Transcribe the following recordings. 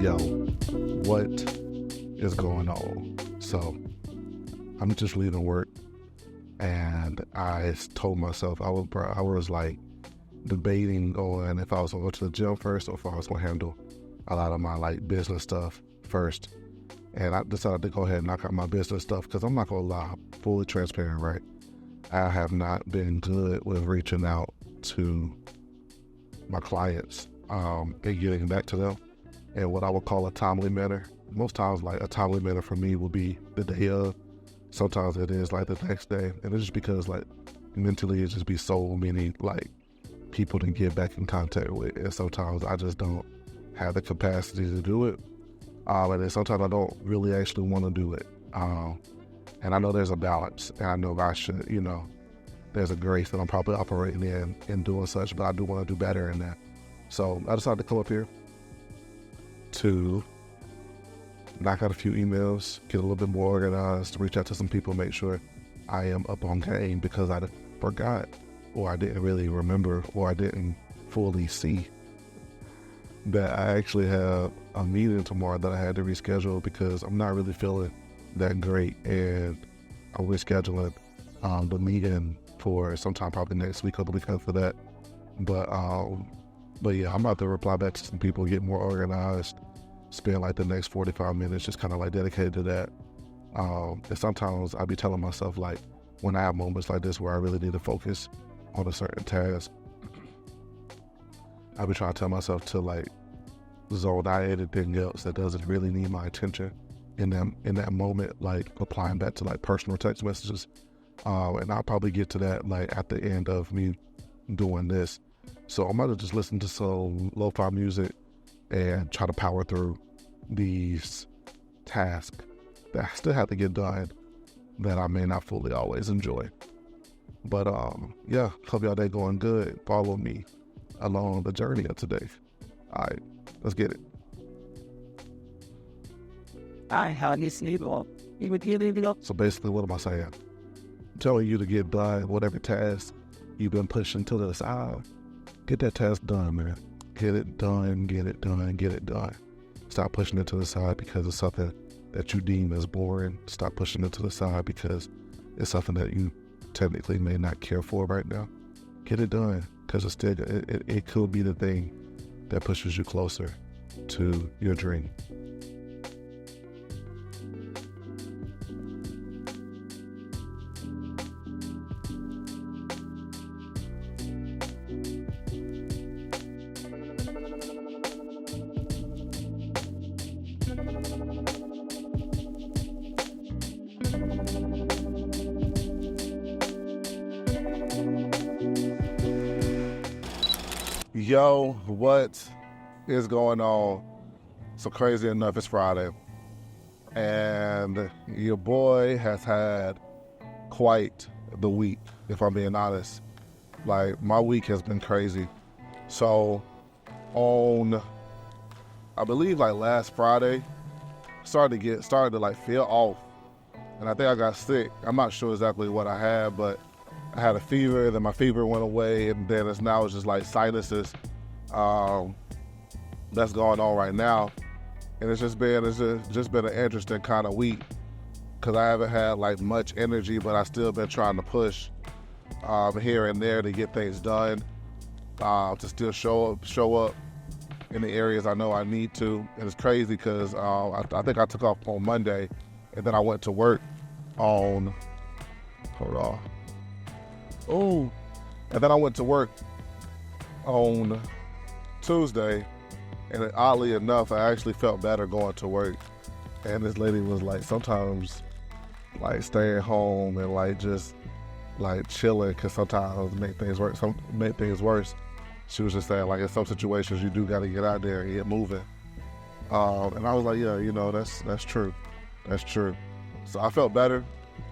Yo, what is going on? So, I'm just leaving work, and I told myself I was like debating on if I was gonna go to the gym first or if I was gonna handle a lot of my like business stuff first. And I decided to go ahead and knock out my business stuff because I'm not gonna lie, fully transparent, right? I have not been good with reaching out to my clients and getting back to them in what I would call a timely manner. Most times, like a timely manner for me will be the day of. Sometimes it is like the next day, and it's just because like mentally it just be so many like people to get back in contact with, and sometimes I just don't have the capacity to do it. And then sometimes I don't really actually want to do it. And I know there's a balance, and I know I should, there's a grace that I'm probably operating in doing such, but I do want to do better in that. So I decided to come up here to knock out a few emails, get a little bit more organized, reach out to some people, make sure I am up on game because I forgot, or I didn't really remember, or I didn't fully see that I actually have a meeting tomorrow that I had to reschedule because I'm not really feeling that great, and I'm rescheduling the meeting for sometime probably next week or the week after that. But yeah, I'm about to reply back to some people, get more organized, spend like the next 45 minutes just kind of like dedicated to that. And sometimes I'll be telling myself like when I have moments like this where I really need to focus on a certain task, I'll be trying to tell myself to like zone out anything else that doesn't really need my attention in that moment, like applying back to like personal text messages. And I'll probably get to that like at the end of me doing this. So I'm gonna just listen to some lo-fi music and try to power through these tasks that I still have to get done that I may not fully always enjoy. But yeah, hope y'all day going good. Follow me along the journey of today. All right, let's get it. So basically, what am I saying? I'm telling you to get done whatever task you've been pushing to the side. Get that task done, man. Get it done, get it done, get it done. Stop pushing it to the side because it's something that you deem as boring. Stop pushing it to the side because it's something that you technically may not care for right now. Get it done because it could be the thing that pushes you closer to your dream. Yo, what is going on? So crazy enough, it's Friday, and your boy has had quite the week, if I'm being honest. Like, my week has been crazy. So on, I believe like last Friday, started to like feel off, and I think I got sick. I'm not sure exactly what I had, but I had a fever, then my fever went away, and then it's just like sinuses that's going on right now. And it's just been an interesting kind of week because I haven't had like much energy, but I still been trying to push here and there to get things done, to still show up in the areas I know I need to. And it's crazy because I think I took off on Monday, and then I went to work on, and then I went to work on Tuesday, and oddly enough, I actually felt better going to work. And this lady was like, sometimes like staying home and like just like chilling can sometimes make things worse. She was just saying like in some situations you do got to get out there and get moving. And I was like, yeah, that's true. That's true. So I felt better,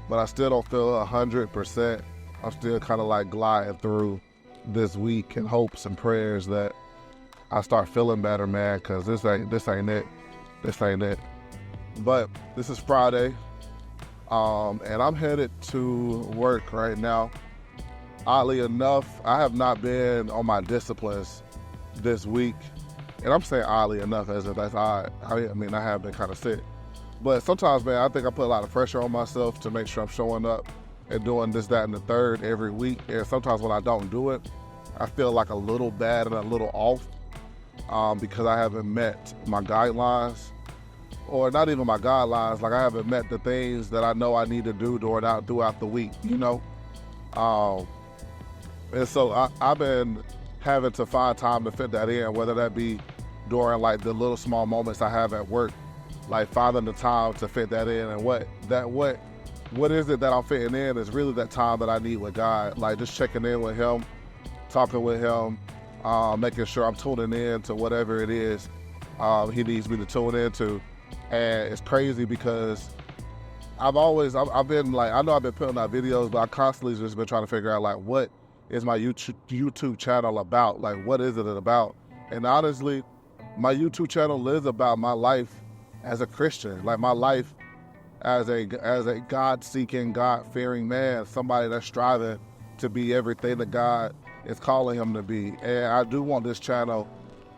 but I still don't feel 100%. I'm still kind of like gliding through this week in hopes and prayers that I start feeling better, man, because this ain't it. But this is Friday, and I'm headed to work right now. Oddly enough, I have not been on my disciplines this week. And I'm saying oddly enough as if that's odd. I mean, I have been kind of sick. But sometimes, man, I think I put a lot of pressure on myself to make sure I'm showing up and doing this, that, and the third every week. And sometimes when I don't do it, I feel like a little bad and a little off because I haven't met my guidelines, or not even my guidelines. Like I haven't met the things that I know I need to do throughout the week, you know? And so I've been having to find time to fit that in, whether that be during like the little small moments I have at work, like finding the time to fit that in. And what is it that I'm fitting in is really that time that I need with God, like just checking in with him, talking with him, making sure I'm tuning in to whatever it is he needs me to tune into. And it's crazy because I've been like, I know I've been putting out videos, but I constantly just been trying to figure out like, what is my YouTube channel about? Like, what is it about? And honestly, my YouTube channel is about my life as a Christian, like my life as a God-seeking, God-fearing man, somebody that's striving to be everything that God is calling him to be. And I do want this channel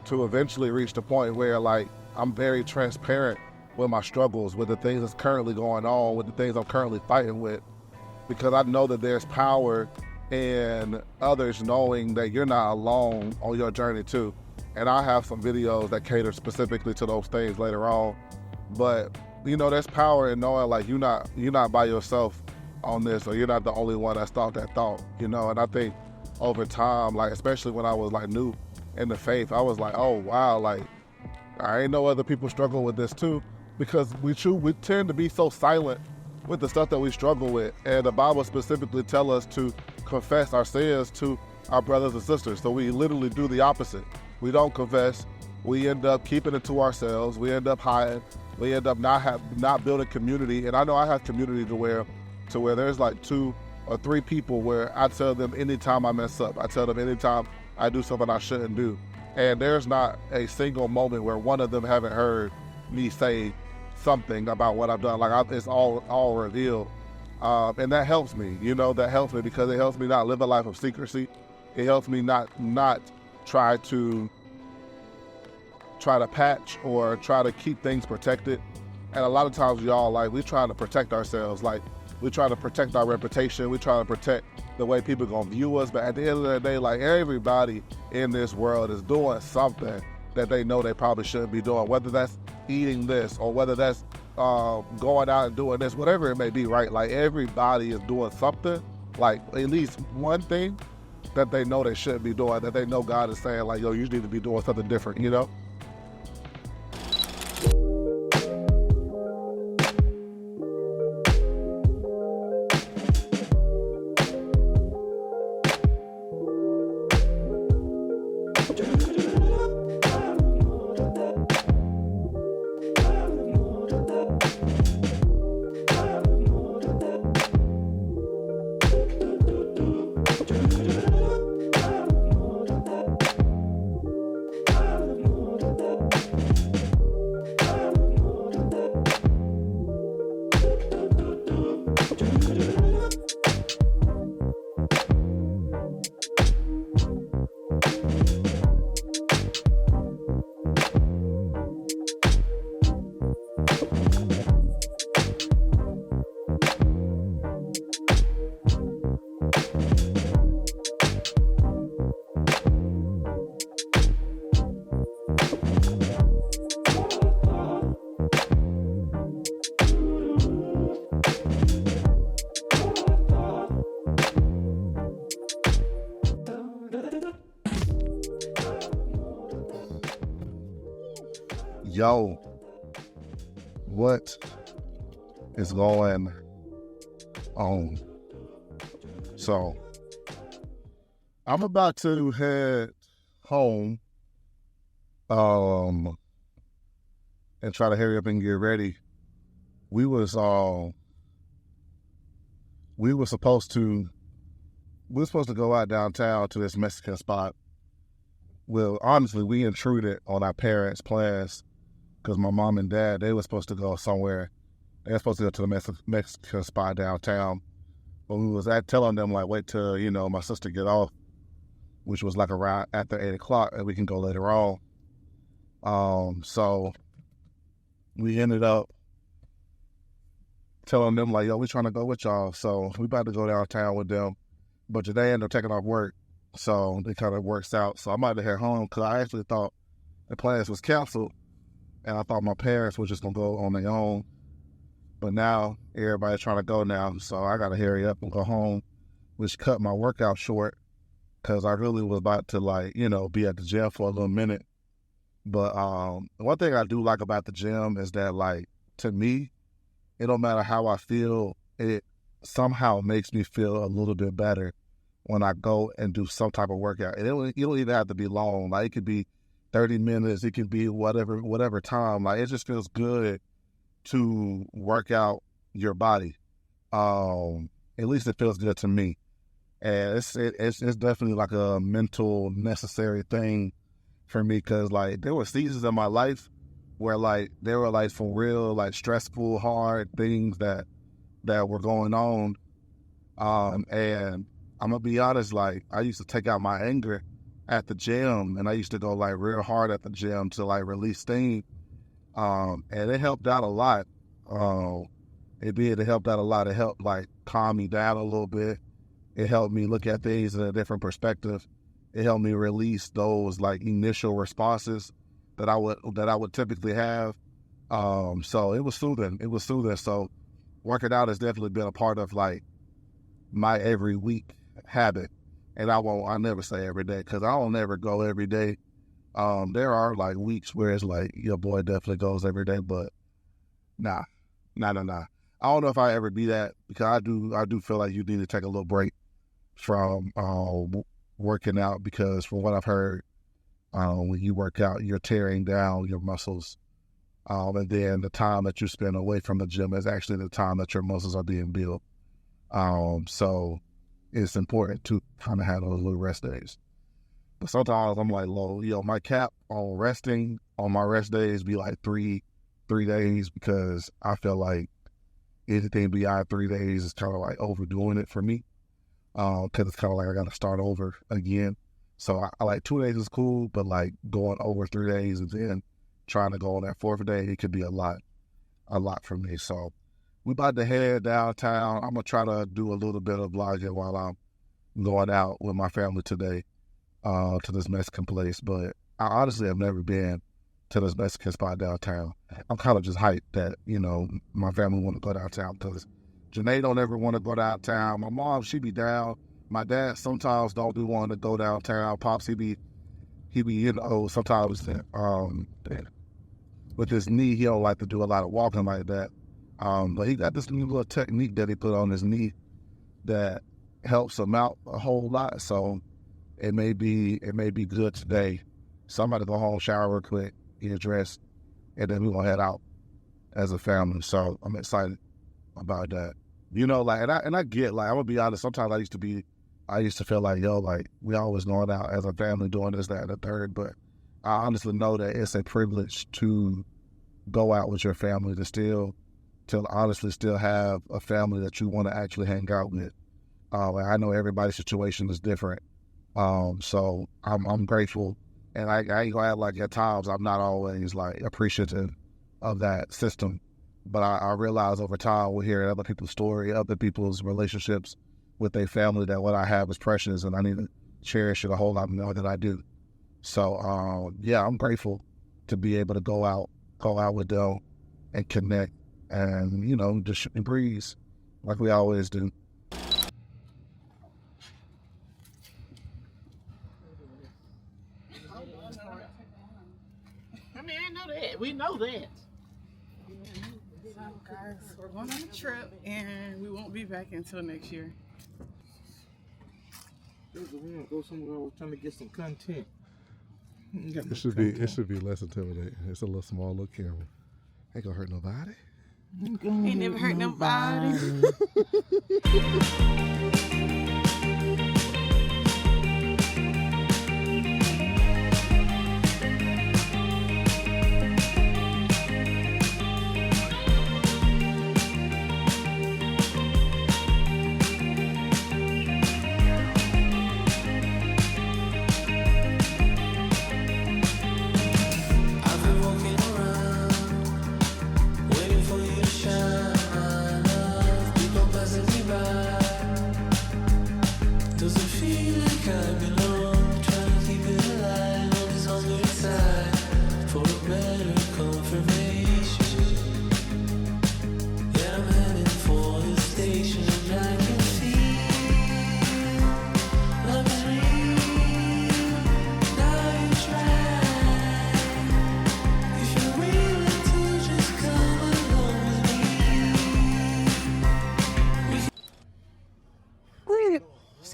to eventually reach the point where like I'm very transparent with my struggles, with the things that's currently going on, with the things I'm currently fighting with, because I know that there's power in others knowing that you're not alone on your journey too. And I have some videos that cater specifically to those things later on. But you know, there's power in knowing like you're not by yourself on this, or you're not the only one that's thought that thought, you know. And I think over time, like especially when I was like new in the faith, I was like, oh wow, like I ain't know other people struggle with this too, because we tend to be so silent with the stuff that we struggle with. And the Bible specifically tell us to confess our sins to our brothers and sisters. So we literally do the opposite. We don't confess. We end up keeping it to ourselves. We end up hiding. We end up not building community. And I know I have community to where there's like 2 or 3 people where I tell them anytime I mess up. I tell them anytime I do something I shouldn't do. And there's not a single moment where one of them haven't heard me say something about what I've done. Like it's all revealed. And that helps me, you know, because it helps me not live a life of secrecy. It helps me not try to patch or try to keep things protected. And a lot of times, y'all, like we trying to protect ourselves. Like we try to protect our reputation. We try to protect the way people gonna view us. But at the end of the day, like everybody in this world is doing something that they know they probably shouldn't be doing, whether that's eating this or whether that's going out and doing this, whatever it may be, right? Like everybody is doing something, like at least one thing that they know they shouldn't be doing, that they know God is saying like, yo, you need to be doing something different, you know? Yo, what is going on? So, I'm about to head home, and try to hurry up and get ready. We were supposed to go out downtown to this Mexican spot. Well, honestly, we intruded on our parents' plans because my mom and dad, they were supposed to go somewhere. They were supposed to go to the Mexican spot downtown. But we was telling them, like, wait till, my sister get off, which was like around after 8 o'clock, and we can go later on. So we ended up telling them like, yo, we trying to go with y'all. So we about to go downtown with them. But today ended up taking off work. So it kind of works out. So I'm about to head home because I actually thought the plans was canceled. And I thought my parents were just going to go on their own. But now everybody's trying to go now. So I got to hurry up and go home, which cut my workout short because I really was about to be at the gym for a little minute. But one thing I do like about the gym is that to me, it don't matter how I feel, it somehow makes me feel a little bit better when I go and do some type of workout. And you don't even have to be long. It could be 30 minutes. It could be whatever time. It just feels good to work out your body. At least it feels good to me. And it's definitely a mental necessary thing for me because there were seasons in my life where there were for real stressful, hard things that were going on. And I'm gonna be honest, I used to take out my anger at the gym, and I used to go real hard at the gym to release steam. And it helped out a lot. It helped out a lot. It helped calm me down a little bit. It helped me look at things in a different perspective. It helped me release those initial responses that I would typically have. So it was soothing. So working out has definitely been a part of my every week habit. And I never say every day because I don't ever go every day. There are weeks where it's your boy definitely goes every day, but nah. I don't know if I ever be that because I do feel like you need to take a little break from working out because from what I've heard, when you work out, you're tearing down your muscles. And then the time that you spend away from the gym is actually the time that your muscles are being built. So it's important to kind of have those little rest days. But sometimes I'm my cap on resting on my rest days be 3 days because I feel like anything beyond 3 days is kind of overdoing it for me. Because it's kind of I got to start over again. So I 2 days is cool, but going over 3 days and then trying to go on that 4th day, it could be a lot for me. So we about to head downtown. I'm going to try to do a little bit of vlogging while I'm going out with my family today to this Mexican place. But I honestly have never been to this Mexican spot downtown. I'm kind of just hyped that, my family want to go downtown because Janae don't ever want to go downtown. My mom, she be down. My dad sometimes don't be wanting to go downtown. Pops, he be sometimes with his knee, he don't like to do a lot of walking like that. But he got this new little technique that he put on his knee that helps him out a whole lot. So it may be good today. So I'm about to go home, shower real quick, get dressed, and then we're gonna head out as a family. So I'm excited about that. And I get I'm gonna be honest, sometimes I used to feel we always going out as a family doing this, that, and the third, but I honestly know that it's a privilege to go out with your family to honestly still have a family that you want to actually hang out with. I know everybody's situation is different. So I'm grateful, and I ain't gonna act at times I'm not always appreciative of that system. But I realize over time we're hearing other people's story, other people's relationships with their family, that what I have is precious and I need to cherish it a whole lot more than I do. So, I'm grateful to be able to go out with them and connect and, just shoot and breeze like we always do. I know that. We know that. So guys, we're going on a trip and we won't be back until next year. We want to go somewhere. We're trying to get some content. It should be less intimidating. It's a little camera. Ain't gonna hurt nobody. Ain't never hurt nobody. I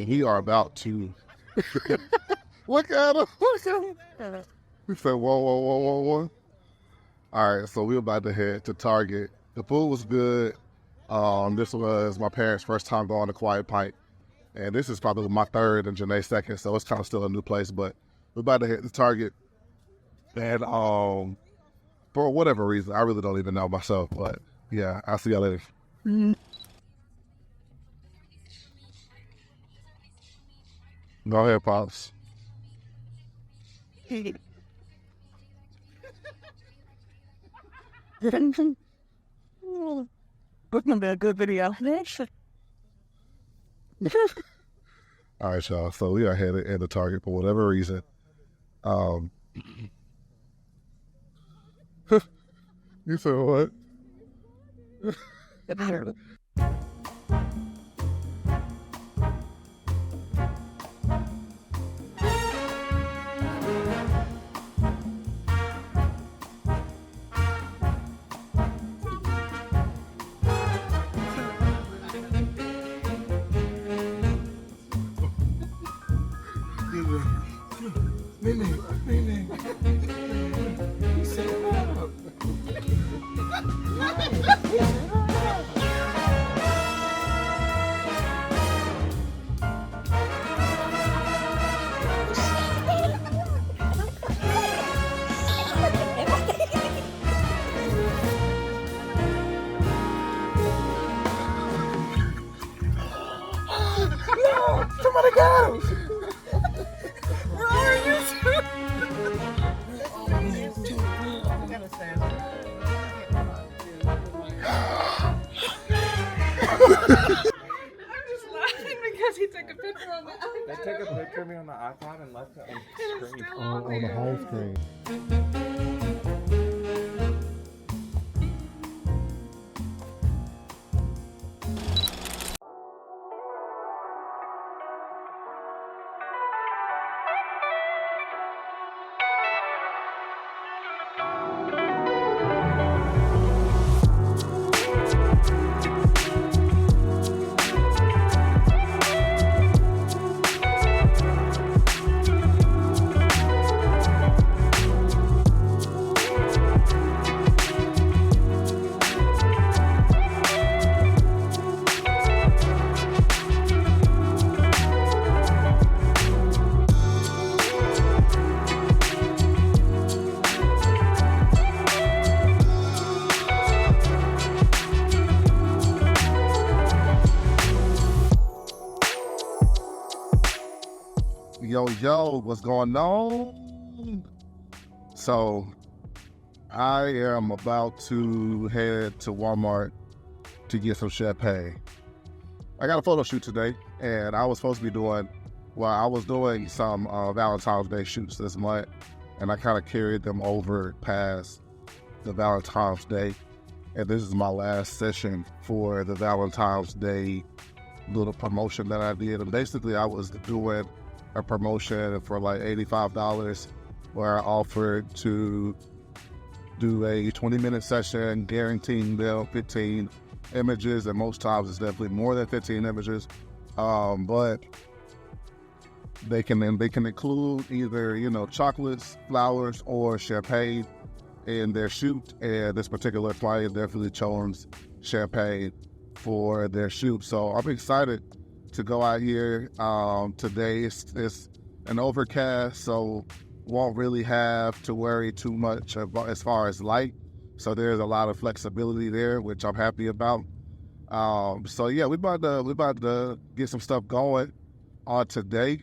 we are about to look at him. Look at him. We said, whoa, whoa, whoa, whoa, whoa. All right, so we're about to head to Target. The food was good. This was my parents' first time going to Quiet Pint. And this is probably my third and Janae's second, so it's kind of still a new place. But we're about to head to Target. And for whatever reason, I really don't even know myself. But yeah, I'll see y'all later. Go ahead, Pops. Looking at a good video. All right, y'all. So we are headed into Target for whatever reason. You said what? Somebody got him. Where are you? I'm just laughing because he took a picture on the iPad. They took a picture of me on the iPad and left it on the screen. On the home screen. Yo, what's going on? So, I am about to head to Walmart to get some champagne. I got a photo shoot today, and I was supposed to be doing, I was doing some Valentine's Day shoots this month, and I kind of carried them over past the Valentine's Day, and this is my last session for the Valentine's Day little promotion that I did, and basically I was doing a promotion for like $85 where I offered to do a 20-minute session guaranteeing them 15 images, and most times it's definitely more than 15 images, but they can include either chocolates, flowers, or champagne in their shoot, and this particular client definitely chose champagne for their shoot. So I'm excited to go out here. Today it's an overcast, so won't really have to worry too much as far as light. So there's a lot of flexibility there, which I'm happy about. So yeah, we about to get some stuff going on today,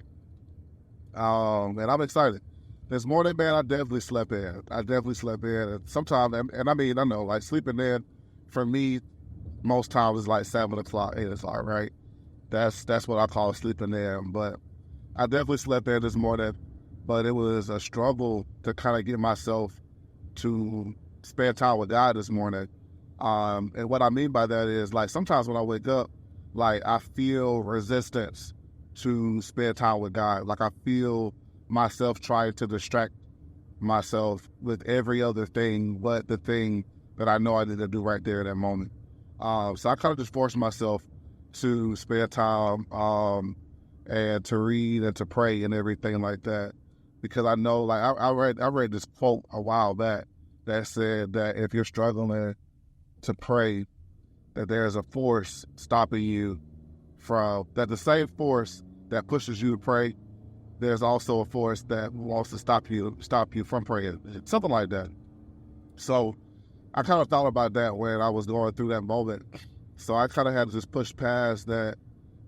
and I'm excited. This morning, man, I definitely slept in. And sometimes, and I mean, I know, like sleeping in for me, most times is like 7 o'clock, 8 o'clock, right? That's what I call sleeping in. But I definitely slept in this morning, but it was a struggle to kind of get myself to spend time with God this morning. And what I mean by that is, like, sometimes when I wake up, like, I feel resistance to spend time with God. Like, I feel myself trying to distract myself with every other thing but the thing that I know I need to do right there in that moment. So I kind of just forced myself to spend time and to read and to pray and everything like that. Because I know, like I read this quote a while back that said that if you're struggling to pray, that there's a force stopping you from that. The same force that pushes you to pray, there's also a force that wants to stop you from praying, something like that. So I kind of thought about that when I was going through that moment. So I kind of had to just push past that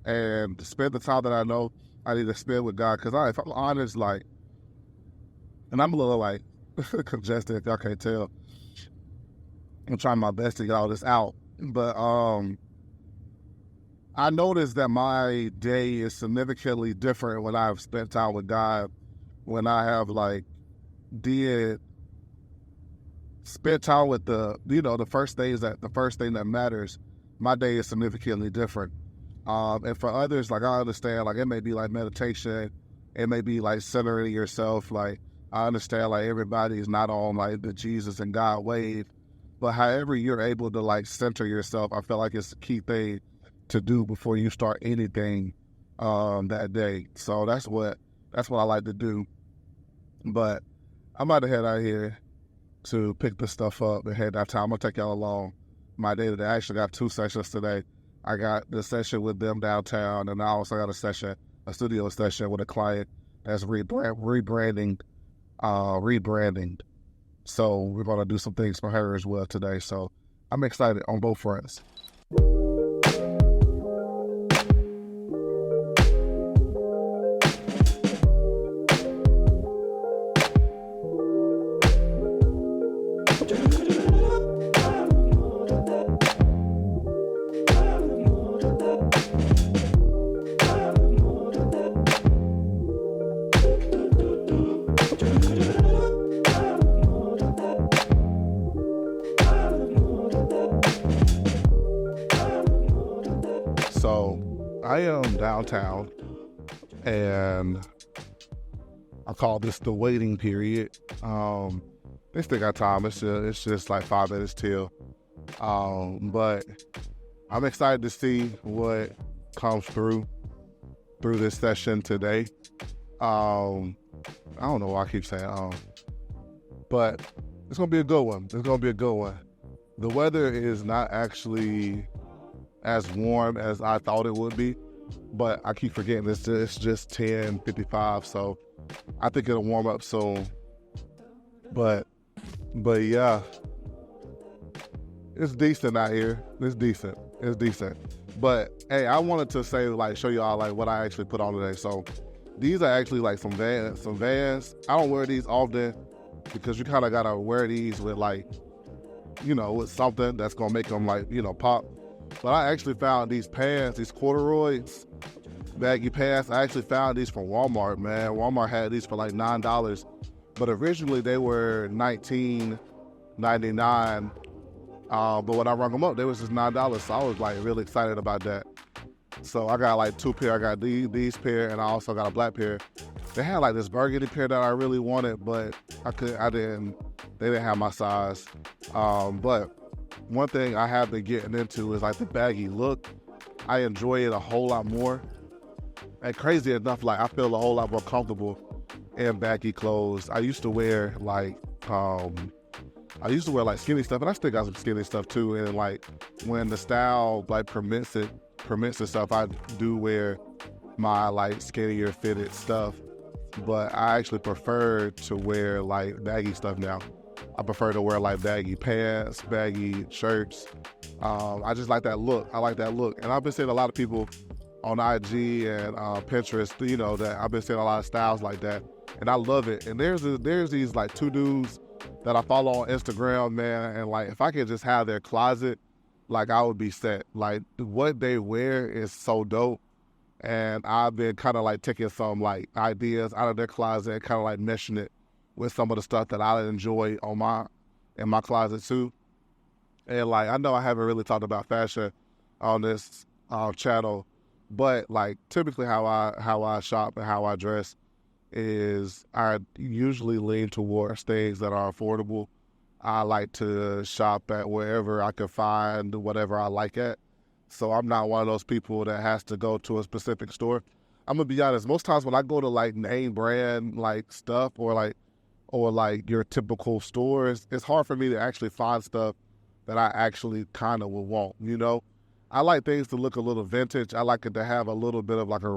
and spend the time that I know I need to spend with God. Because if I'm honest, like, and I'm a little like congested, if y'all can't tell. I'm trying my best to get all this out. But I noticed that my day is significantly different when I've spent time with God, when I have like spent time with the first thing that matters. My day is significantly different. And for others, like I understand, like it may be like meditation, it may be like centering yourself. Like I understand, like everybody is not on like the Jesus and God wave, but however you're able to like center yourself, I feel like it's a key thing to do before you start anything that day. So that's what I like to do. But I'm about to head out here to pick this stuff up and head out town. I'm gonna take y'all along my day today. I actually got 2 sessions today. I got the session with them downtown, and I also got a studio session with a client that's rebranding. So we're gonna do some things for her as well today. So I'm excited on both fronts. So I am downtown, and I call this the waiting period. They still got time. It's just like 5 minutes till. But I'm excited to see what comes through this session today. I don't know why I keep saying but it's gonna be a good one. The weather is not actually as warm as I thought it would be, but I keep forgetting it's just 10:55, so I think it'll warm up soon. But yeah, it's decent out here. It's decent. But hey, I wanted to say, like, show y'all like what I actually put on today. So these are actually like some Vans. I don't wear these often because you kind of gotta wear these with like, with something that's gonna make them like, pop. But I actually found these pants, these corduroys, baggy pants. I actually found these from Walmart, man. Walmart had these for like $9, but originally they were $19.99. But when I rung them up, they was just $9. So I was like really excited about that. So I got like 2 pair. I got these pair, and I also got a black pair. They had like this burgundy pair that I really wanted, but they didn't have my size. But one thing I have been getting into is like the baggy look. I enjoy it a whole lot more. And crazy enough, like I feel a whole lot more comfortable in baggy clothes. I used to wear like skinny stuff, and I still got some skinny stuff too. And like when the style like permits itself, I do wear my like skinnier fitted stuff. But I actually prefer to wear like baggy stuff now. I prefer to wear like baggy pants, baggy shirts. I just like that look. And I've been seeing a lot of people on IG and Pinterest, that I've been seeing a lot of styles like that. And I love it. And there's these like 2 dudes that I follow on Instagram, man. And like, if I could just have their closet, like I would be set. Like what they wear is so dope. And I've been kind of like taking some like ideas out of their closet and kind of like meshing it with some of the stuff that I enjoy in my closet too. And like, I know I haven't really talked about fashion on this channel, but like typically how I shop and how I dress is I usually lean towards things that are affordable. I like to shop at wherever I can find whatever I like at. So I'm not one of those people that has to go to a specific store. I'm gonna be honest. Most times when I go to like name brand like stuff or like your typical stores, it's hard for me to actually find stuff that I actually kind of would want. You know, I like things to look a little vintage. I like it to have a little bit of like a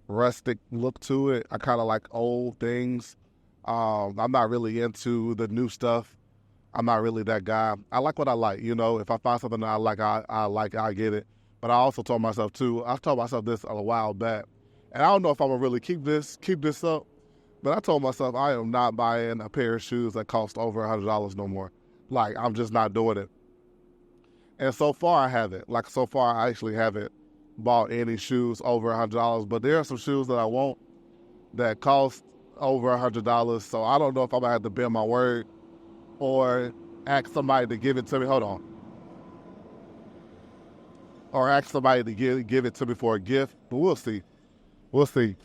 rustic look to it. I kind of like old things. I'm not really into the new stuff. I'm not really that guy. I like what I like. You know, if I find something that I like, I get it. But I also told myself too. I told myself this a while back, and I don't know if I'm gonna really keep this up. But I told myself I am not buying a pair of shoes that cost over $100 no more. Like, I'm just not doing it. And so far I haven't. Like, so far I actually haven't bought any shoes over $100. But there are some shoes that I want that cost over $100. So I don't know if I'm gonna have to bend my word or ask somebody to give it to me. Hold on. Or ask somebody to give it to me for a gift. But we'll see. We'll see.